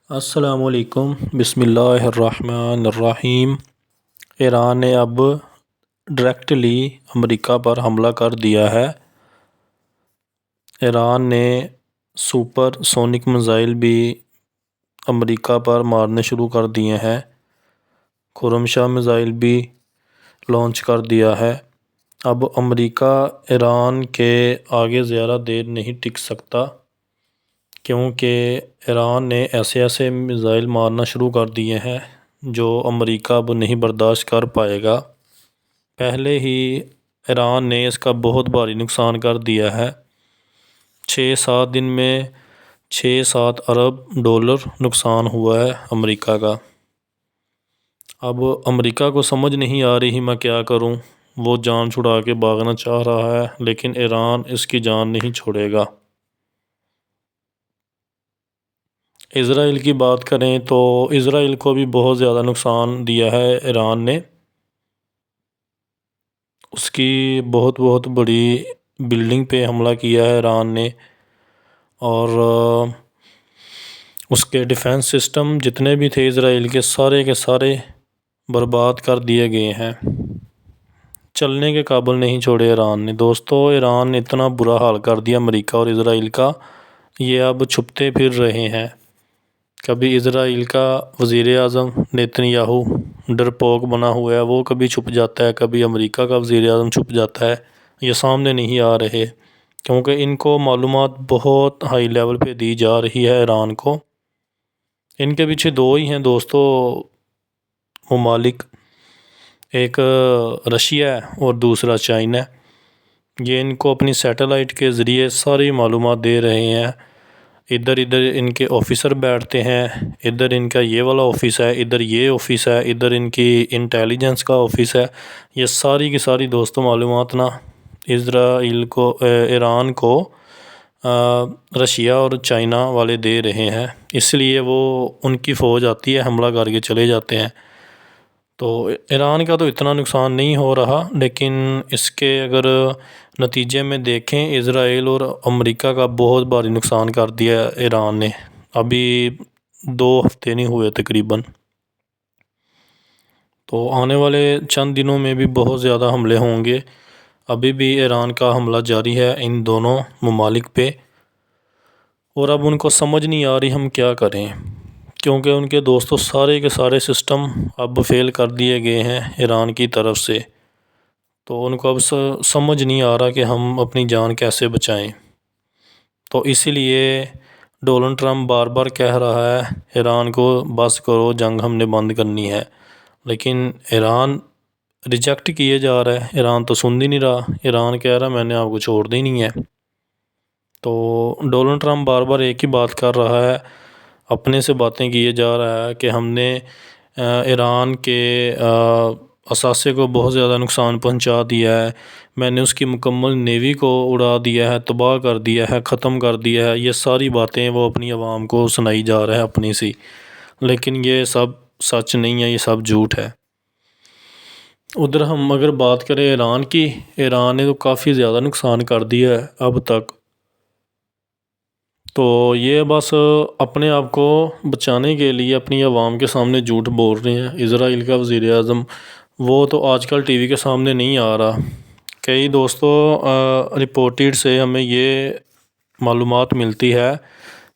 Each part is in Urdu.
السلام علیکم، بسم اللہ الرحمن الرحیم۔ ایران نے اب ڈائریکٹلی امریکہ پر حملہ کر دیا ہے۔ ایران نے سپر سونک میزائل بھی امریکہ پر مارنے شروع کر دیے ہیں۔ خرم شاہ میزائل بھی لانچ کر دیا ہے۔ اب امریکہ ایران کے آگے زیادہ دیر نہیں ٹک سکتا، کیونکہ ایران نے ایسے میزائل مارنا شروع کر دیے ہیں جو امریکہ اب نہیں برداشت کر پائے گا۔ پہلے ہی ایران نے اس کا بہت بھاری نقصان کر دیا ہے۔ 6-7 دن میں 6-7 ارب ڈالر نقصان ہوا ہے امریکہ کا۔ اب امریکہ کو سمجھ نہیں آ رہی میں کیا کروں۔ وہ جان چھڑا کے بھاگنا چاہ رہا ہے، لیکن ایران اس کی جان نہیں چھوڑے گا۔ اسرائیل کی بات کریں تو اسرائیل کو بھی بہت زیادہ نقصان دیا ہے ایران نے۔ اس کی بہت بڑی بلڈنگ پہ حملہ کیا ہے ایران نے، اور اس کے ڈیفنس سسٹم جتنے بھی تھے اسرائیل کے سارے برباد کر دیے گئے ہیں۔ چلنے کے قابل نہیں چھوڑے ایران نے۔ دوستو، ایران نے اتنا برا حال کر دیا امریکہ اور اسرائیل کا، یہ اب چھپتے پھر رہے ہیں۔ کبھی اسرائیل کا وزیر اعظم نیتن یاہو ڈرپوک بنا ہوا ہے، وہ کبھی چھپ جاتا ہے، کبھی امریکہ کا وزیر اعظم چھپ جاتا ہے۔ یہ سامنے نہیں آ رہے، کیونکہ ان کو معلومات بہت ہائی لیول پہ دی جا رہی ہے ایران کو۔ ان کے پیچھے دو ہی ہیں دوستو ممالک، ایک رشیا ہے اور دوسرا چائنا ہے۔ یہ ان کو اپنی سیٹلائٹ کے ذریعے ساری معلومات دے رہے ہیں۔ ادھر ان کے آفیسر بیٹھتے ہیں، ادھر ان کا یہ والا آفس ہے، ادھر یہ آفس ہے، ادھر ان کی انٹیلیجنس کا آفس ہے۔ یہ ساری کی ساری دوستو معلومات نا ایران کو رشیا اور چائنا والے دے رہے ہیں، اس لیے وہ ان کی فوج آتی ہے، حملہ کر کے چلے جاتے ہیں۔ تو ایران کا تو اتنا نقصان نہیں ہو رہا، لیکن اس کے اگر نتیجے میں دیکھیں، اسرائیل اور امریکہ کا بہت بھاری نقصان کر دیا ایران نے۔ ابھی 2 ہفتے نہیں ہوئے تقریباً، تو آنے والے چند دنوں میں بھی بہت زیادہ حملے ہوں گے۔ ابھی بھی ایران کا حملہ جاری ہے ان دونوں ممالک پہ، اور اب ان کو سمجھ نہیں آ رہی ہم کیا کریں، کیونکہ ان کے دوستوں سارے کے سارے سسٹم اب فیل کر دیے گئے ہیں ایران کی طرف سے۔ تو ان کو اب سمجھ نہیں آ رہا کہ ہم اپنی جان کیسے بچائیں۔ تو اسی لیے ڈونلڈ ٹرمپ بار بار کہہ رہا ہے ایران کو، بس کرو، جنگ ہم نے بند کرنی ہے، لیکن ایران ریجیکٹ کیے جا رہا ہے۔ ایران تو سن ہی نہیں رہا، ایران کہہ رہا میں نے آپ کو چھوڑنا ہی نہیں ہے۔ تو ڈونلڈ ٹرمپ بار بار ایک ہی بات کر رہا ہے، اپنے سے باتیں کیے جا رہا ہے کہ ہم نے ایران کے اثاثے کو بہت زیادہ نقصان پہنچا دیا ہے، میں نے اس کی مکمل نیوی کو اڑا دیا ہے، تباہ کر دیا ہے، ختم کر دیا ہے۔ یہ ساری باتیں وہ اپنی عوام کو سنائی جا رہا ہے اپنی سی، لیکن یہ سب سچ نہیں ہے، یہ سب جھوٹ ہے۔ ادھر ہم اگر بات کریں ایران کی، ایران نے تو کافی زیادہ نقصان کر دیا ہے اب تک۔ تو یہ بس اپنے آپ کو بچانے کے لیے اپنی عوام کے سامنے جھوٹ بول رہے ہیں۔ اسرائیل کا وزیر اعظم وہ تو آج کل ٹی وی کے سامنے نہیں آ رہا۔ کئی دوستوں رپورٹڈ سے ہمیں یہ معلومات ملتی ہے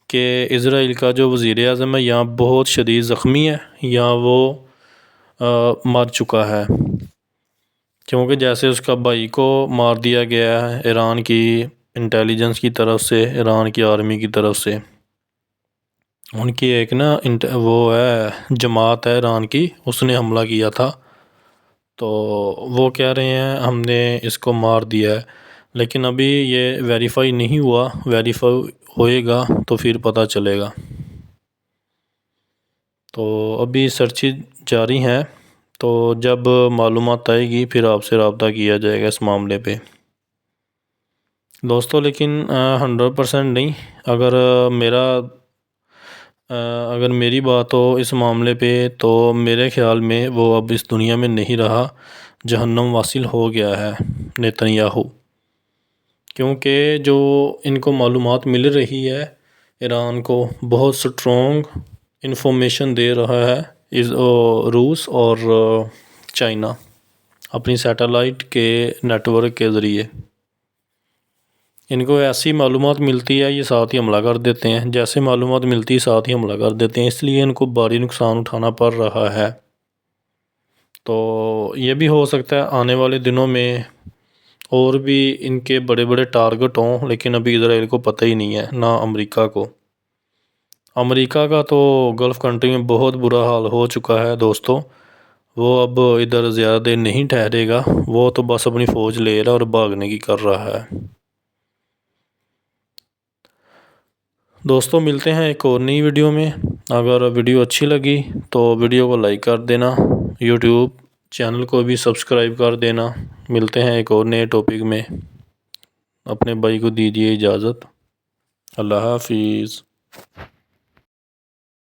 کہ اسرائیل کا جو وزیر اعظم ہے یہاں بہت شدید زخمی ہے، یا وہ مر چکا ہے، کیونکہ جیسے اس کا بھائی کو مار دیا گیا ہے ایران کی انٹیلیجنس کی طرف سے، ایران کی آرمی کی طرف سے۔ ان کی ایک وہ ہے جماعت ہے ایران کی، اس نے حملہ کیا تھا، تو وہ کہہ رہے ہیں ہم نے اس کو مار دیا ہے، لیکن ابھی یہ ویریفائی نہیں ہوا، ویریفائی ہوئے گا تو پھر پتہ چلے گا۔ تو ابھی سرچز جاری ہیں، تو جب معلومات آئے گی پھر آپ سے رابطہ کیا جائے گا اس معاملے پہ دوستو۔ لیکن 100% نہیں، اگر میری بات ہو اس معاملے پہ، تو میرے خیال میں وہ اب اس دنیا میں نہیں رہا، جہنم واصل ہو گیا ہے نیتن یاہو، کیونکہ جو ان کو معلومات مل رہی ہے ایران کو بہت سٹرونگ انفارمیشن دے رہا ہے روس اور چائنا اپنی سیٹلائٹ کے نیٹ ورک کے ذریعے۔ ان کو ایسی معلومات ملتی ہے یہ ساتھ ہی حملہ کر دیتے ہیں، جیسے معلومات ملتی ہے ساتھ ہی حملہ کر دیتے ہیں، اس لیے ان کو بھاری نقصان اٹھانا پڑ رہا ہے۔ تو یہ بھی ہو سکتا ہے آنے والے دنوں میں اور بھی ان کے بڑے بڑے ٹارگٹ ہوں، لیکن ابھی اسرائیل کو پتہ ہی نہیں ہے، نہ امریکہ کو۔ امریکہ کا تو گلف کنٹری میں بہت برا حال ہو چکا ہے دوستو، وہ اب ادھر زیادہ دیر نہیں ٹھہرے گا، وہ تو بس اپنی فوج لے رہا اور بھاگنے کی کر رہا ہے۔ دوستو ملتے ہیں ایک اور نئی ویڈیو میں۔ اگر ویڈیو اچھی لگی تو ویڈیو کو لائک کر دینا، یوٹیوب چینل کو بھی سبسکرائب کر دینا۔ ملتے ہیں ایک اور نئے ٹاپک میں، اپنے بھائی کو دیجیے اجازت۔ اللہ حافظ۔